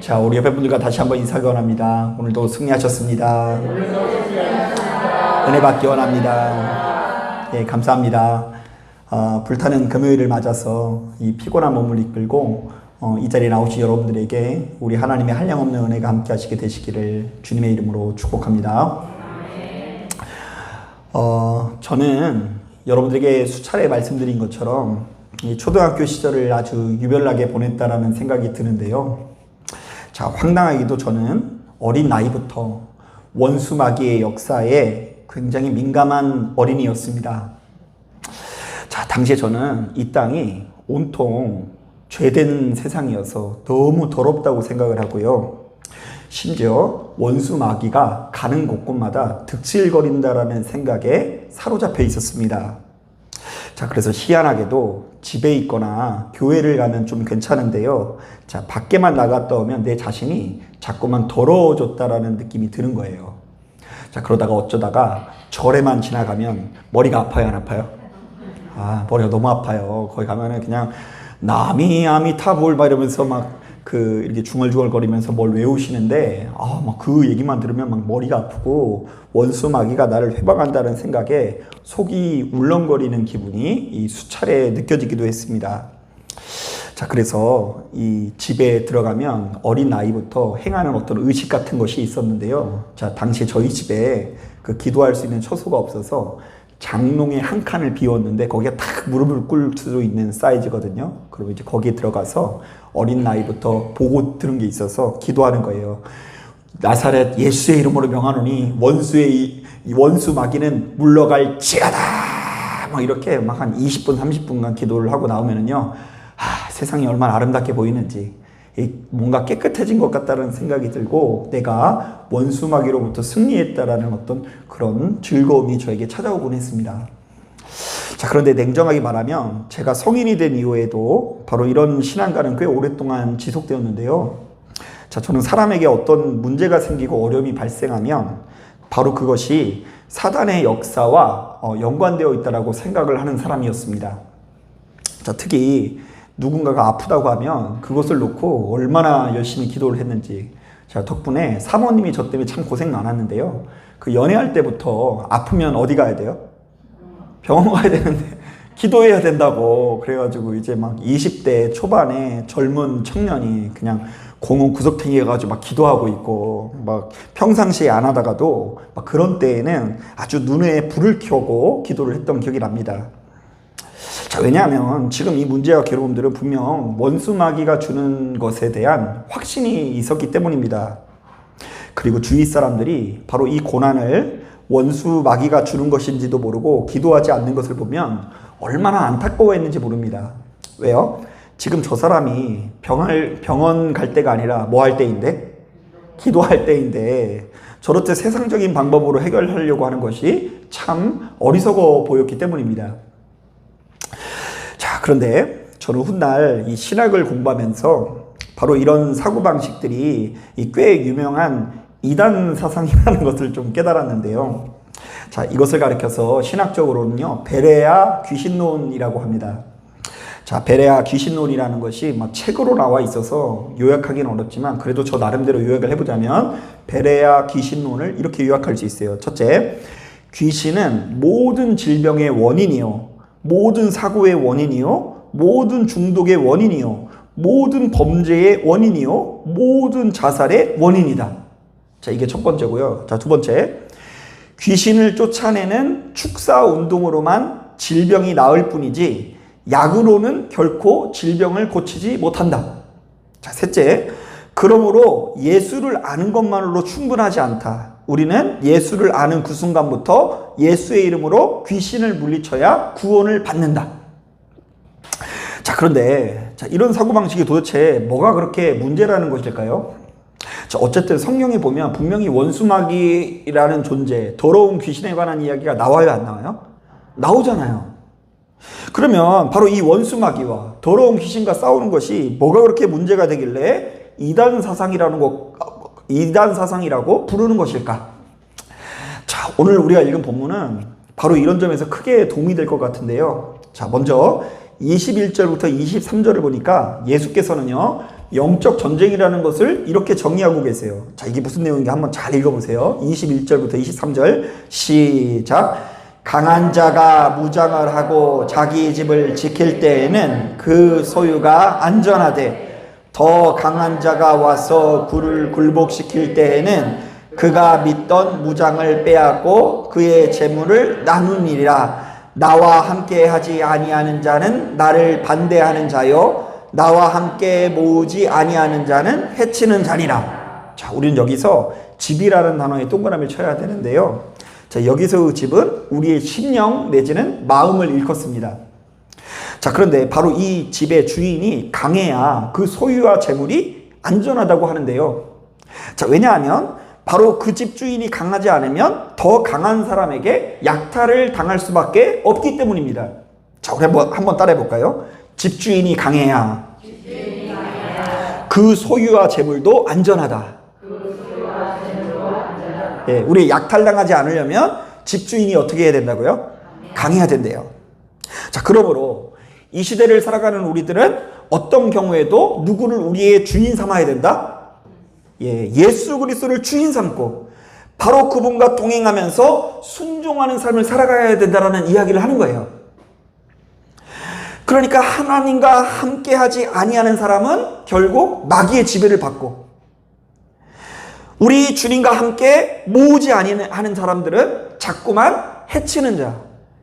자, 우리 옆에 분들과 다시 한번 인사 원합니다. 오늘도 승리하셨습니다. 은혜 받기 원합니다. 예, 감사합니다. 불타는 금요일을 맞아서 이 피곤한 몸을 이끌고 이 자리에 나오신 여러분들에게 우리 하나님의 한량없는 은혜가 함께 하시게 되시기를 주님의 이름으로 축복합니다. 저는 여러분들에게 수차례 말씀드린 것처럼 이 초등학교 시절을 아주 유별나게 보냈다라는 생각이 드는데요. 자, 황당하게도 저는 어린 나이부터 원수마귀의 역사에 굉장히 민감한 어린이였습니다. 자, 당시에 저는 이 땅이 온통 죄된 세상이어서 너무 더럽다고 생각을 하고요. 심지어 원수마귀가 가는 곳곳마다 득실거린다라는 생각에 사로잡혀 있었습니다. 자, 그래서 희한하게도 집에 있거나 교회를 가면 좀 괜찮은데요. 자, 밖에만 나갔다 오면 내 자신이 자꾸만 더러워졌다라는 느낌이 드는 거예요. 자, 그러다가 어쩌다가 절에만 지나가면 머리가 아파요, 안 아파요? 머리가 너무 아파요. 거기 가면은 그냥 나미 아미타불 막 이러면서 막 이렇게 중얼중얼거리면서 뭘 외우시는데, 막 그 얘기만 들으면 막 머리가 아프고 원수 마귀가 나를 회방한다는 생각에 속이 울렁거리는 기분이 이 수차례 느껴지기도 했습니다. 자, 그래서 이 집에 들어가면 어린 나이부터 행하는 어떤 의식 같은 것이 있었는데요. 자, 당시 저희 집에 기도할 수 있는 처소가 없어서 장롱에 한 칸을 비웠는데 거기에 탁 무릎을 꿇을 수 있는 사이즈거든요. 그리고 이제 거기에 들어가서 어린 나이부터 보고 들은 게 있어서 기도하는 거예요. 나사렛 예수의 이름으로 명하노니 원수의 원수 마귀는 물러갈지어다. 막 이렇게 막 한 20분 30분간 기도를 하고 나오면은요, 세상이 얼마나 아름답게 보이는지, 뭔가 깨끗해진 것 같다는 생각이 들고 내가 원수 마귀로부터 승리했다라는 어떤 그런 즐거움이 저에게 찾아오곤 했습니다. 자, 그런데 냉정하게 말하면 제가 성인이 된 이후에도 바로 이런 신앙과는 꽤 오랫동안 지속되었는데요. 자, 저는 사람에게 어떤 문제가 생기고 어려움이 발생하면 바로 그것이 사단의 역사와 연관되어 있다고 생각을 하는 사람이었습니다. 자, 특히 누군가가 아프다고 하면 그것을 놓고 얼마나 열심히 기도를 했는지. 자, 덕분에 사모님이 저 때문에 참 고생 많았는데요. 연애할 때부터 아프면 어디 가야 돼요? 병원 가야 되는데 기도해야 된다고 그래가지고 이제 막 20대 초반에 젊은 청년이 그냥 공원 구석탱이에 가지고 막 기도하고 있고, 막 평상시에 안 하다가도 막 그런 때에는 아주 눈에 불을 켜고 기도를 했던 기억이 납니다. 자, 왜냐하면 지금 이 문제와 괴로움들은 분명 원수 마귀가 주는 것에 대한 확신이 있었기 때문입니다. 그리고 주위 사람들이 바로 이 고난을 원수 마귀가 주는 것인지도 모르고 기도하지 않는 것을 보면 얼마나 안타까워했는지 모릅니다. 왜요? 지금 저 사람이 병원 갈 때가 아니라 뭐 할 때인데? 기도할 때인데 저렇게 세상적인 방법으로 해결하려고 하는 것이 참 어리석어 보였기 때문입니다. 자, 그런데 저는 훗날 이 신학을 공부하면서 바로 이런 사고방식들이 꽤 유명한 이단 사상이라는 것을 좀 깨달았는데요. 자, 이것을 가리켜서 신학적으로는요, 베레아 귀신론이라고 합니다. 자, 베레아 귀신론이라는 것이 막 책으로 나와 있어서 요약하기는 어렵지만 그래도 저 나름대로 요약을 해보자면 베레아 귀신론을 이렇게 요약할 수 있어요. 첫째, 귀신은 모든 질병의 원인이요, 모든 사고의 원인이요, 모든 중독의 원인이요, 모든 범죄의 원인이요, 모든 자살의 원인이다. 자, 이게 첫 번째고요. 자, 두 번째, 귀신을 쫓아내는 축사 운동으로만 질병이 나을 뿐이지 약으로는 결코 질병을 고치지 못한다. 자, 셋째, 그러므로 예수를 아는 것만으로 충분하지 않다. 우리는 예수를 아는 그 순간부터 예수의 이름으로 귀신을 물리쳐야 구원을 받는다. 자, 그런데 이런 사고방식이 도대체 뭐가 그렇게 문제라는 것일까요? 자, 어쨌든 성경에 보면 분명히 원수마귀라는 존재, 더러운 귀신에 관한 이야기가 나와요, 안 나와요? 나오잖아요. 그러면 바로 이 원수마귀와 더러운 귀신과 싸우는 것이 뭐가 그렇게 문제가 되길래 이단 사상이라고 부르는 것일까? 자, 오늘 우리가 읽은 본문은 바로 이런 점에서 크게 도움이 될 것 같은데요. 자, 먼저 21절부터 23절을 보니까 예수께서는요, 영적 전쟁이라는 것을 이렇게 정의하고 계세요. 자, 이게 무슨 내용인지 한번 잘 읽어보세요. 21절부터 23절 시작. 강한 자가 무장을 하고 자기 집을 지킬 때에는 그 소유가 안전하되 더 강한 자가 와서 그를 굴복시킬 때에는 그가 믿던 무장을 빼앗고 그의 재물을 나누니라. 나와 함께 하지 아니하는 자는 나를 반대하는 자요 나와 함께 모으지 아니하는 자는 해치는 자니라. 자, 우리는 여기서 집이라는 단어에 동그라미를 쳐야 되는데요. 자, 여기서 그 집은 우리의 심령 내지는 마음을 일컫습니다. 자, 그런데 바로 이 집의 주인이 강해야 그 소유와 재물이 안전하다고 하는데요. 자, 왜냐하면 바로 그 집 주인이 강하지 않으면 더 강한 사람에게 약탈을 당할 수밖에 없기 때문입니다. 자, 우리 한번 따라해 볼까요? 집 주인이 강해야 그 소유와 재물도 안전하다. 예, 우리 약탈당하지 않으려면 집주인이 어떻게 해야 된다고요? 강해야 된대요. 자, 그러므로 이 시대를 살아가는 우리들은 어떤 경우에도 누구를 우리의 주인 삼아야 된다? 예, 예수 그리스도를 주인 삼고 바로 그분과 동행하면서 순종하는 삶을 살아가야 된다는 이야기를 하는 거예요. 그러니까 하나님과 함께하지 아니하는 사람은 결국 마귀의 지배를 받고 우리 주님과 함께 모으지 아니하는 사람들은 자꾸만 해치는 자,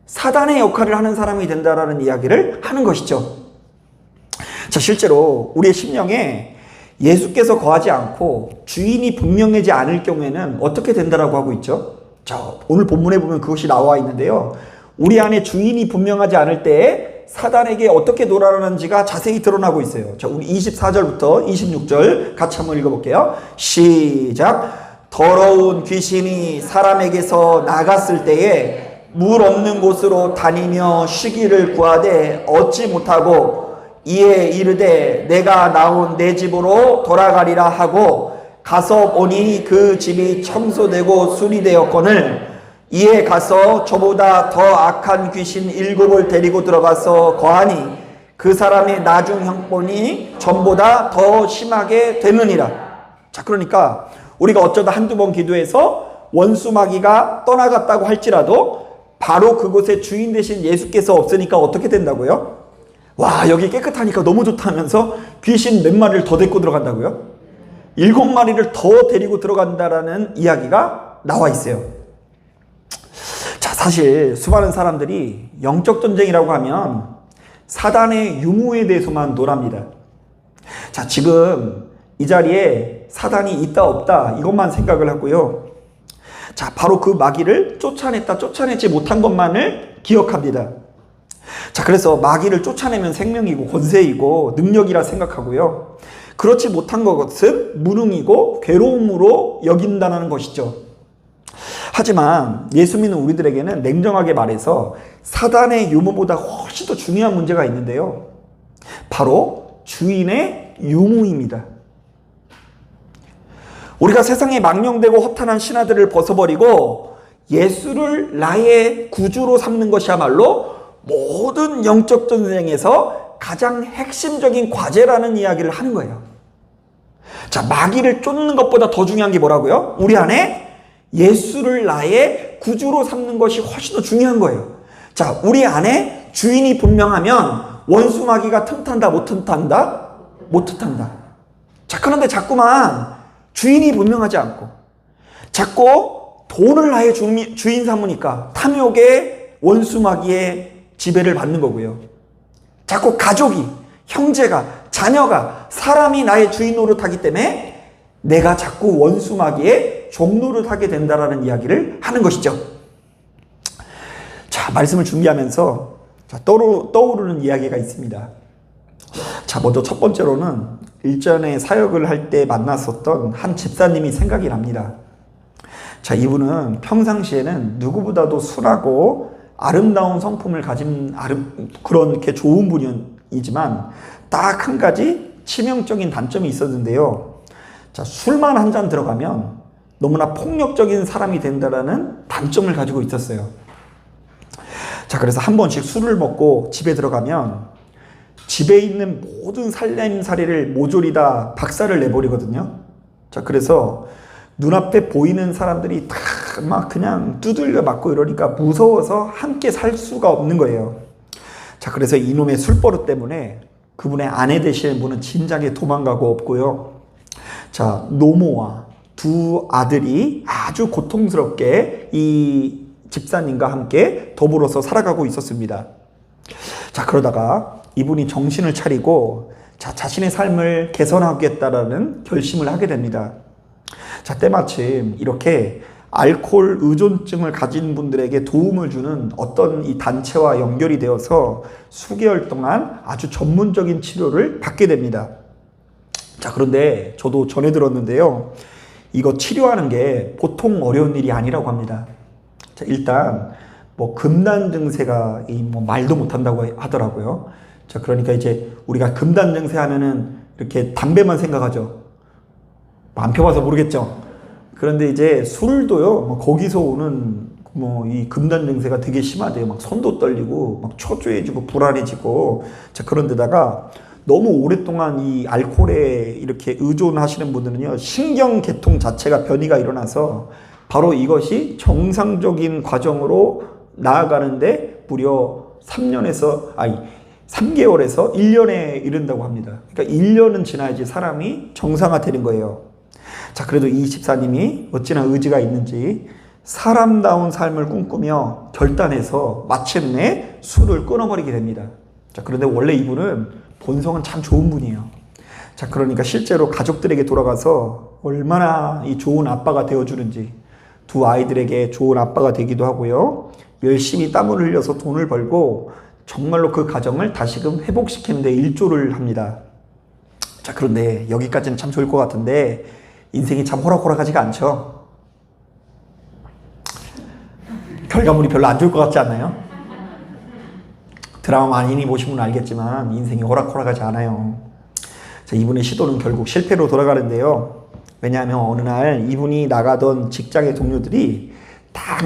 사단의 역할을 하는 사람이 된다라는 이야기를 하는 것이죠. 자, 실제로 우리의 심령에 예수께서 거하지 않고 주인이 분명하지 않을 경우에는 어떻게 된다라고 하고 있죠? 자, 오늘 본문에 보면 그것이 나와 있는데요. 우리 안에 주인이 분명하지 않을 때에 사단에게 어떻게 놀아나는지가 자세히 드러나고 있어요. 자, 우리 24절부터 26절 같이 한번 읽어볼게요. 시작. 더러운 귀신이 사람에게서 나갔을 때에 물 없는 곳으로 다니며 쉬기를 구하되 얻지 못하고 이에 이르되 내가 나온 내 집으로 돌아가리라 하고 가서 보니 그 집이 청소되고 수리되었거늘 이에 가서 저보다 더 악한 귀신 7을 데리고 들어가서 거하니 그 사람의 나중 형벌이 전보다 더 심하게 되느니라. 자, 그러니까 우리가 어쩌다 한두 번 기도해서 원수 마귀가 떠나갔다고 할지라도 바로 그곳에 주인 되신 예수께서 없으니까 어떻게 된다고요? 와, 여기 깨끗하니까 너무 좋다면서 귀신 몇 마리를 더 데리고 들어간다고요? 7마리를 더 데리고 들어간다라는 이야기가 나와 있어요. 자, 사실 수많은 사람들이 영적 전쟁이라고 하면 사단의 유무에 대해서만 놀랍니다. 자, 지금 이 자리에 사단이 있다 없다 이것만 생각을 하고요. 자, 바로 그 마귀를 쫓아냈다 쫓아내지 못한 것만을 기억합니다. 자, 그래서 마귀를 쫓아내면 생명이고 권세이고 능력이라 생각하고요. 그렇지 못한 것은 무능이고 괴로움으로 여긴다는 것이죠. 하지만 예수 믿는 우리들에게는 냉정하게 말해서 사단의 유무보다 훨씬 더 중요한 문제가 있는데요. 바로 주인의 유무입니다. 우리가 세상에 망령되고 허탄한 신하들을 벗어버리고 예수를 나의 구주로 삼는 것이야말로 모든 영적 전쟁에서 가장 핵심적인 과제라는 이야기를 하는 거예요. 자, 마귀를 쫓는 것보다 더 중요한 게 뭐라고요? 우리 안에 예수를 나의 구주로 삼는 것이 훨씬 더 중요한 거예요. 자, 우리 안에 주인이 분명하면 원수 마귀가 틈탄다 못 틈탄다? 못 틈탄다. 자, 그런데 자꾸만 주인이 분명하지 않고 자꾸 돈을 나의 주인 삼으니까 탐욕의 원수 마귀의 지배를 받는 거고요. 자꾸 가족이, 형제가, 자녀가, 사람이 나의 주인 노릇하기 때문에 내가 자꾸 원수 마귀의 종 노릇하게 된다라는 이야기를 하는 것이죠. 자, 말씀을 준비하면서 떠오르는 이야기가 있습니다. 자, 먼저 첫 번째로는 일전에 사역을 할 때 만났었던 한 집사님이 생각이 납니다. 자, 이분은 평상시에는 누구보다도 순하고 아름다운 성품을 가진 그렇게 좋은 분이지만 딱 한 가지 치명적인 단점이 있었는데요. 자, 술만 한 잔 들어가면 너무나 폭력적인 사람이 된다라는 단점을 가지고 있었어요. 자, 그래서 한 번씩 술을 먹고 집에 들어가면 집에 있는 모든 살림살이를 모조리 다 박살을 내버리거든요. 자, 그래서 눈앞에 보이는 사람들이 다 막 그냥 두들겨 맞고 이러니까 무서워서 함께 살 수가 없는 거예요. 자, 그래서 이놈의 술버릇 때문에 그분의 아내 되시는 분은 진작에 도망가고 없고요. 자, 노모와 두 아들이 아주 고통스럽게 이 집사님과 함께 더불어서 살아가고 있었습니다. 자, 그러다가 이분이 정신을 차리고 자신의 삶을 개선하겠다라는 결심을 하게 됩니다. 자, 때마침 이렇게 알코올 의존증을 가진 분들에게 도움을 주는 어떤 이 단체와 연결이 되어서 수개월 동안 아주 전문적인 치료를 받게 됩니다. 자, 그런데 저도 전해 들었는데요. 이거 치료하는 게 보통 어려운 일이 아니라고 합니다. 자, 일단 뭐 금단 증세가 뭐 말도 못한다고 하더라고요. 자, 그러니까 이제 우리가 금단 증세 하면은 이렇게 담배만 생각하죠. 안 펴봐서 모르겠죠. 그런데 이제 술도요, 뭐 거기서 오는 뭐 이 금단 증세가 되게 심하대요. 막 손도 떨리고, 막 초조해지고, 불안해지고. 자, 그런데다가 너무 오랫동안 이 알코올에 이렇게 의존하시는 분들은요, 신경계통 자체가 변이가 일어나서 바로 이것이 정상적인 과정으로 나아가는데 무려 3개월에서 1년에 이른다고 합니다. 그러니까 1년은 지나야지 사람이 정상화되는 거예요. 자, 그래도 이 집사님이 어찌나 의지가 있는지 사람다운 삶을 꿈꾸며 결단해서 마침내 술을 끊어버리게 됩니다. 자, 그런데 원래 이분은 본성은 참 좋은 분이에요. 자, 그러니까 실제로 가족들에게 돌아가서 얼마나 이 좋은 아빠가 되어주는지, 두 아이들에게 좋은 아빠가 되기도 하고요. 열심히 땀을 흘려서 돈을 벌고 정말로 그 가정을 다시금 회복시키는데 일조를 합니다. 자, 그런데 여기까지는 참 좋을 것 같은데 인생이 참 호락호락하지가 않죠. 결과물이 별로 안 좋을 것 같지 않나요? 드라마 많이 보신 분은 알겠지만 인생이 호락호락하지 않아요. 자, 이분의 시도는 결국 실패로 돌아가는데요. 왜냐하면 어느 날 이분이 나가던 직장의 동료들이 딱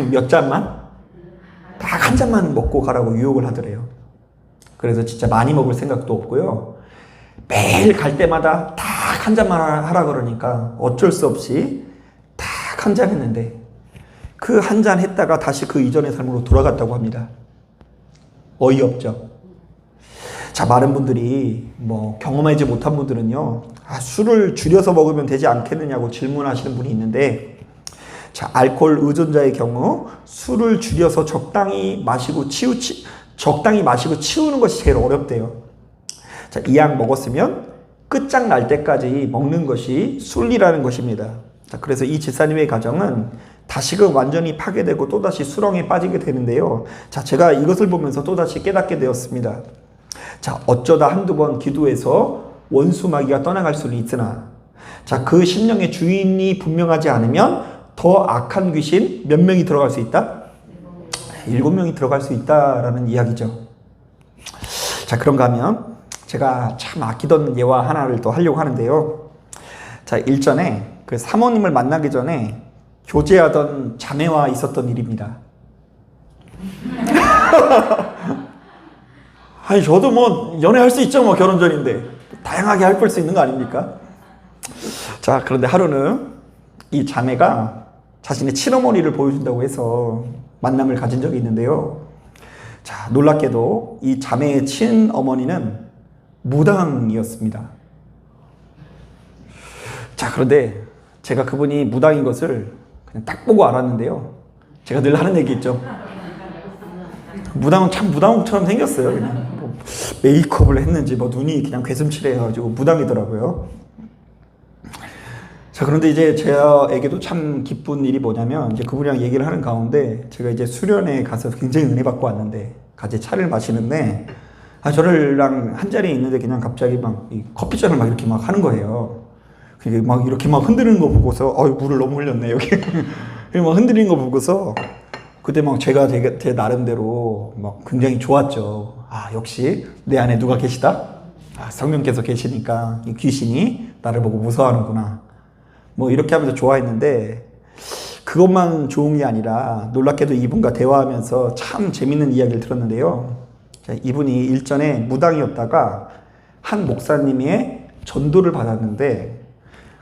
한 잔만 먹고 가라고 유혹을 하더래요. 그래서 진짜 많이 먹을 생각도 없고요. 매일 갈 때마다 딱 한 잔만 하라 그러니까 어쩔 수 없이 딱 한 잔 했는데 그 한 잔 했다가 다시 그 이전의 삶으로 돌아갔다고 합니다. 어이없죠. 자, 많은 분들이 뭐 경험하지 못한 분들은요, 술을 줄여서 먹으면 되지 않겠느냐고 질문하시는 분이 있는데, 자, 알코올 의존자의 경우 술을 줄여서 적당히 마시고 치우는 것이 제일 어렵대요. 자, 이 약 먹었으면 끝장날 때까지 먹는 것이 순리라는 것입니다. 자, 그래서 이 집사님의 가정은 다시금 완전히 파괴되고 또다시 수렁에 빠지게 되는데요. 자, 제가 이것을 보면서 또다시 깨닫게 되었습니다. 자, 어쩌다 한두 번 기도해서 원수 마귀가 떠나갈 수는 있으나, 자, 그 심령의 주인이 분명하지 않으면 더 악한 귀신 몇 명이 들어갈 수 있다? 7명이 들어갈 수 있다라는 이야기죠. 자, 그런가 하면 제가 참 아끼던 예화 하나를 또 하려고 하는데요. 자, 일전에 그 사모님을 만나기 전에 교제하던 자매와 있었던 일입니다. 아니, 저도 뭐 연애할 수 있죠, 뭐 결혼 전인데 다양하게 할 수 있는 거 아닙니까? 자, 그런데 하루는 이 자매가 자신의 친어머니를 보여준다고 해서 만남을 가진 적이 있는데요. 자, 놀랍게도 이 자매의 친어머니는 무당이었습니다. 자, 그런데 제가 그분이 무당인 것을 그냥 딱 보고 알았는데요. 제가 늘 하는 얘기 있죠. 무당은 참 무당처럼 생겼어요. 그냥 뭐 메이크업을 했는지 뭐 눈이 그냥 괴슴칠해가지고 무당이더라고요. 자, 그런데 이제 제에게도 참 기쁜 일이 뭐냐면, 이제 그분이랑 얘기를 하는 가운데 제가 이제 수련회 가서 굉장히 은혜 받고 왔는데 같이 차를 마시는데, 저랑 한 자리에 있는데 그냥 갑자기 막 이 커피잔을 막 이렇게 막 하는 거예요. 그게 막 이렇게 막 흔드는 거 보고서 물을 너무 흘렸네 여기. 막 흔들리는 거 보고서 그때 막 제가 제 나름대로 막 굉장히 좋았죠. 역시 내 안에 누가 계시다? 성령께서 계시니까 이 귀신이 나를 보고 무서워하는구나. 뭐 이렇게 하면서 좋아했는데, 그것만 좋은 게 아니라 놀랍게도 이분과 대화하면서 참 재밌는 이야기를 들었는데요. 자, 이분이 일전에 무당이었다가 한 목사님의 전도를 받았는데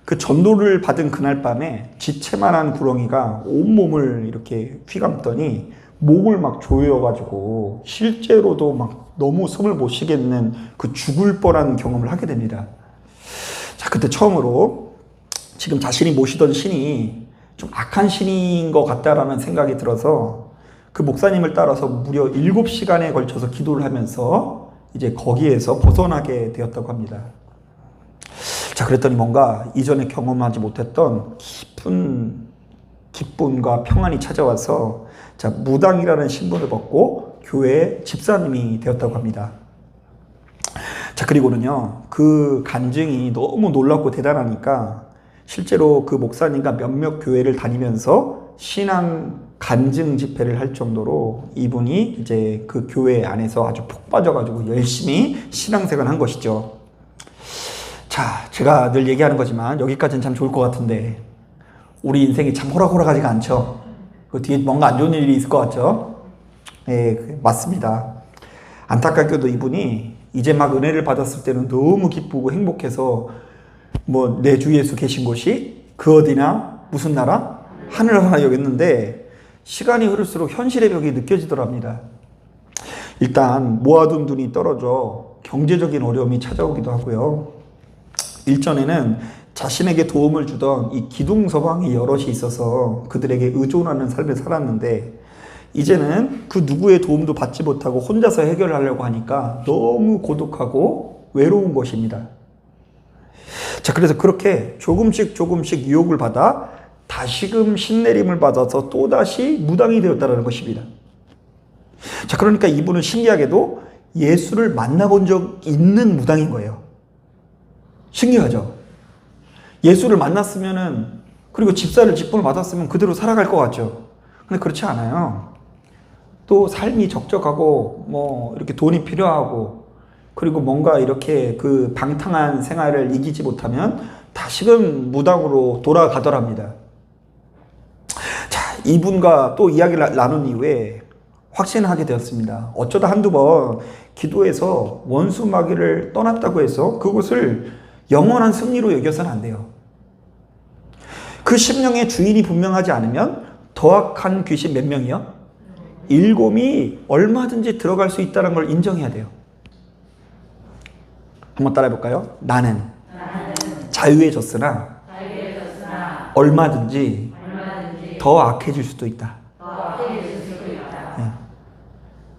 그 전도를 받은 그날 밤에 지체만한 구렁이가 온몸을 이렇게 휘감더니 목을 막 조여가지고 실제로도 막 너무 숨을 못 쉬겠는 그 죽을 뻔한 경험을 하게 됩니다. 자, 그때 처음으로 지금 자신이 모시던 신이 좀 악한 신인 것 같다라는 생각이 들어서 그 목사님을 따라서 무려 7시간에 걸쳐서 기도를 하면서 이제 거기에서 벗어나게 되었다고 합니다. 자, 그랬더니 뭔가 이전에 경험하지 못했던 깊은 기쁨과 평안이 찾아와서 자, 무당이라는 신분을 벗고 교회 집사님이 되었다고 합니다. 자, 그리고는요, 그 간증이 너무 놀랍고 대단하니까 실제로 그 목사님과 몇몇 교회를 다니면서 신앙 간증 집회를 할 정도로 이분이 이제 그 교회 안에서 아주 푹 빠져가지고 열심히 신앙생활을 한 것이죠. 자, 제가 늘 얘기하는 거지만 여기까지는 참 좋을 것 같은데 우리 인생이 참 호락호락하지가 않죠. 그 뒤에 뭔가 안 좋은 일이 있을 것 같죠. 네, 맞습니다. 안타깝게도 이분이 이제 막 은혜를 받았을 때는 너무 기쁘고 행복해서 뭐 내 주 예수 계신 곳이 그 어디나 무슨 나라? 하늘나라 여겼는데 시간이 흐를수록 현실의 벽이 느껴지더랍니다. 일단 모아둔 돈이 떨어져 경제적인 어려움이 찾아오기도 하고요. 일전에는 자신에게 도움을 주던 이 기둥서방이 여럿이 있어서 그들에게 의존하는 삶을 살았는데 이제는 그 누구의 도움도 받지 못하고 혼자서 해결하려고 하니까 너무 고독하고 외로운 것입니다. 자, 그래서 그렇게 조금씩 유혹을 받아 다시금 신내림을 받아서 또다시 무당이 되었다는 것입니다. 자, 그러니까 이분은 신기하게도 예수를 만나본 적 있는 무당인 거예요. 신기하죠? 예수를 만났으면은, 그리고 직분을 받았으면 그대로 살아갈 것 같죠? 근데 그렇지 않아요. 또 삶이 적적하고, 뭐, 이렇게 돈이 필요하고, 그리고 뭔가 이렇게 그 방탕한 생활을 이기지 못하면 다시금 무당으로 돌아가더랍니다. 자, 이분과 또 이야기를 나눈 이후에 확신하게 되었습니다. 어쩌다 한두 번 기도해서 원수 마귀를 떠났다고 해서 그것을 영원한 승리로 여겨서는 안 돼요. 그 심령의 주인이 분명하지 않으면 더 악한 귀신 몇 명이요? 7이 얼마든지 들어갈 수 있다는 걸 인정해야 돼요. 한번 따라해 볼까요? 나는 자유해졌으나 얼마든지 더 악해질 수도 있다. 네.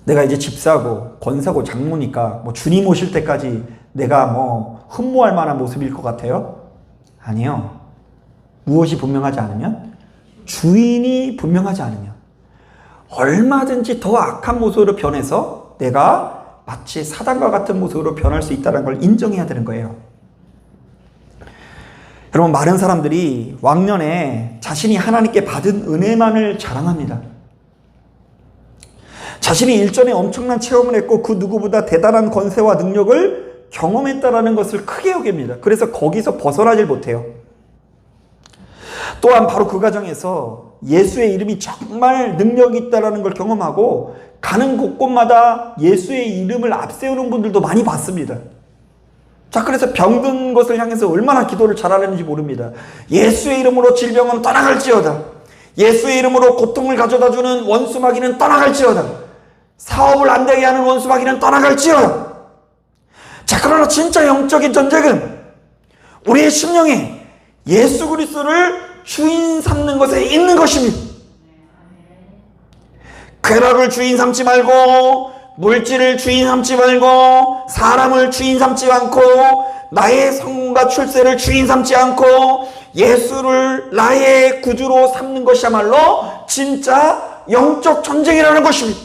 내가 이제 집사고 권사고 장로니까 뭐 주님 오실 때까지 내가 뭐 흠모할 만한 모습일 것 같아요? 아니요. 무엇이 분명하지 않으면? 주인이 분명하지 않으면 얼마든지 더 악한 모습으로 변해서 내가 마치 사단과 같은 모습으로 변할 수 있다는 걸 인정해야 되는 거예요. 여러분, 많은 사람들이 왕년에 자신이 하나님께 받은 은혜만을 자랑합니다. 자신이 일전에 엄청난 체험을 했고 그 누구보다 대단한 권세와 능력을 경험했다라는 것을 크게 여깁니다. 그래서 거기서 벗어나질 못해요. 또한 바로 그 과정에서 예수의 이름이 정말 능력이 있다는 걸 경험하고 가는 곳곳마다 예수의 이름을 앞세우는 분들도 많이 봤습니다. 자, 그래서 병든 것을 향해서 얼마나 기도를 잘하는지 모릅니다. 예수의 이름으로 질병은 떠나갈지어다. 예수의 이름으로 고통을 가져다주는 원수마귀는 떠나갈지어다. 사업을 안 되게 하는 원수마귀는 떠나갈지어다. 자, 그러나 진짜 영적인 전쟁은 우리의 심령에 예수 그리스도를 주인 삼는 것에 있는 것입니다. 쾌락을 주인 삼지 말고, 물질을 주인 삼지 말고, 사람을 주인 삼지 않고, 나의 성과 출세를 주인 삼지 않고 예수를 나의 구주로 삼는 것이야말로 진짜 영적 전쟁이라는 것입니다.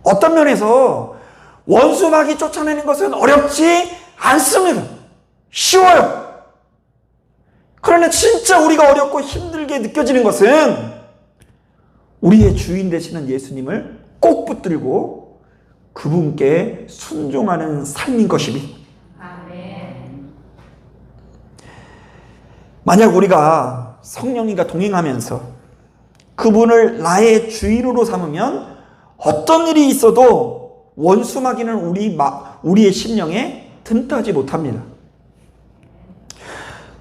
어떤 면에서 원수 마귀 쫓아내는 것은 어렵지 않습니다. 쉬워요. 그러나 진짜 우리가 어렵고 힘들게 느껴지는 것은 우리의 주인 되시는 예수님을 꼭 붙들고 그분께 순종하는 삶인 것입니다. 만약 우리가 성령님과 동행하면서 그분을 나의 주인으로 삼으면 어떤 일이 있어도 원수 마귀는 우리의 심령에 틈타지 못합니다.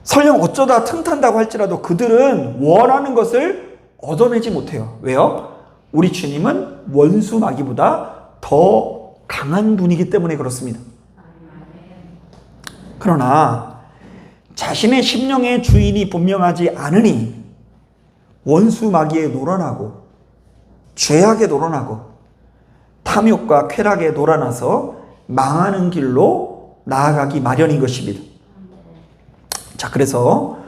설령 어쩌다 틈탄다고 할지라도 그들은 원하는 것을 얻어내지 못해요. 왜요? 우리 주님은 원수 마귀보다 더 강한 분이기 때문에 그렇습니다. 그러나 자신의 심령의 주인이 분명하지 않으니 원수 마귀에 놀아나고 죄악에 놀아나고 탐욕과 쾌락에 놀아나서 망하는 길로 나아가기 마련인 것입니다. 자, 그래서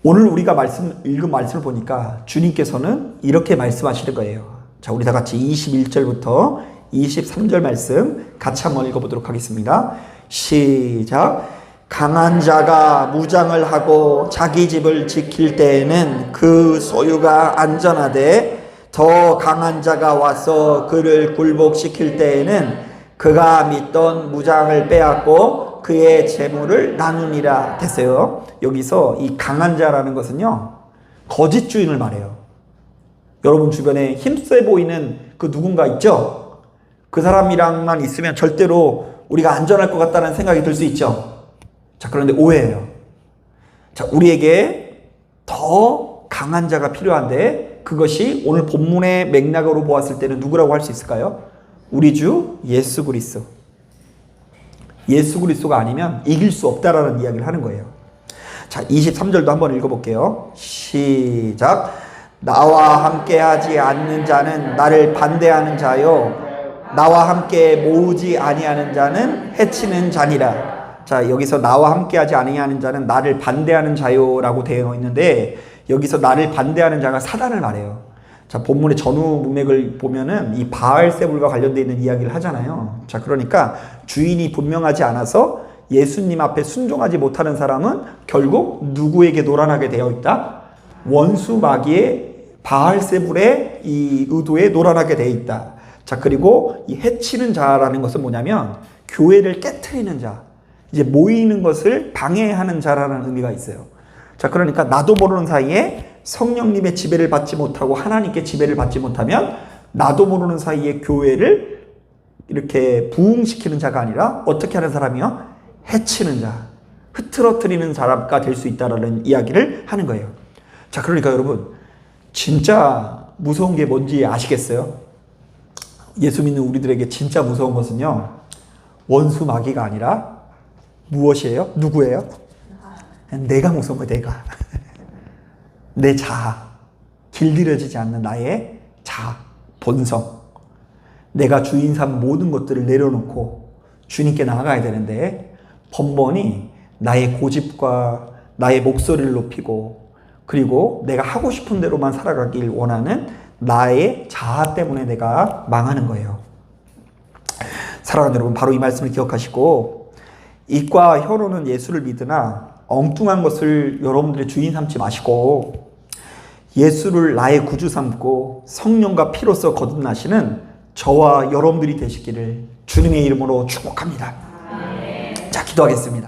오늘 우리가 읽은 말씀을 보니까 주님께서는 이렇게 말씀하시는 거예요. 자, 우리 다 같이 21절부터 23절 말씀 같이 한번 읽어보도록 하겠습니다. 시작. 강한 자가 무장을 하고 자기 집을 지킬 때에는 그 소유가 안전하되 더 강한 자가 와서 그를 굴복시킬 때에는 그가 믿던 무장을 빼앗고 그의 재물을 나누니라 됐어요. 여기서 이 강한 자라는 것은요, 거짓 주인을 말해요. 여러분 주변에 힘세 보이는 그 누군가 있죠? 그 사람이랑만 있으면 절대로 우리가 안전할 것 같다는 생각이 들 수 있죠. 자, 그런데 오해예요. 자, 우리에게 더 강한 자가 필요한데 그것이 오늘 본문의 맥락으로 보았을 때는 누구라고 할 수 있을까요? 우리 주 예수 그리스도. 예수 그리스도가 아니면 이길 수 없다라는 이야기를 하는 거예요. 자, 23절도 한번 읽어볼게요. 시작. 나와 함께하지 않는 자는 나를 반대하는 자요, 나와 함께 모으지 아니하는 자는 해치는 자니라. 자, 여기서 나와 함께하지 아니하는 자는 나를 반대하는 자요라고 되어 있는데 여기서 나를 반대하는 자가 사단을 말해요. 자, 본문의 전후 문맥을 보면은 이 바알세불과 관련되어 있는 이야기를 하잖아요. 자, 그러니까 주인이 분명하지 않아서 예수님 앞에 순종하지 못하는 사람은 결국 누구에게 놀아나게 되어 있다? 원수 마귀의 바알세불의 이 의도에 놀아나게 되어 있다. 자, 그리고 이 해치는 자라는 것은 뭐냐면 교회를 깨트리는 자, 이제 모이는 것을 방해하는 자라는 의미가 있어요. 자, 그러니까 나도 모르는 사이에 성령님의 지배를 받지 못하고 하나님께 지배를 받지 못하면 나도 모르는 사이에 교회를 이렇게 부흥시키는 자가 아니라 어떻게 하는 사람이요? 해치는 자, 흐트러뜨리는 사람가 될 수 있다라는 이야기를 하는 거예요. 자, 그러니까 여러분 진짜 무서운 게 뭔지 아시겠어요? 예수 믿는 우리들에게 진짜 무서운 것은요, 원수 마귀가 아니라 무엇이에요? 누구예요? 내가 무서운 거예요. 내가. 내 자아, 길들여지지 않는 나의 자아, 본성. 내가 주인 삼은 모든 것들을 내려놓고 주님께 나아가야 되는데 번번이 나의 고집과 나의 목소리를 높이고 그리고 내가 하고 싶은 대로만 살아가길 원하는 나의 자아 때문에 내가 망하는 거예요. 사랑하는 여러분, 바로 이 말씀을 기억하시고 입과 혀로는 예수를 믿으나 엉뚱한 것을 여러분들의 주인 삼지 마시고 예수를 나의 구주 삼고 성령과 피로써 거듭나시는 저와 여러분들이 되시기를 주님의 이름으로 축복합니다. 자, 기도하겠습니다.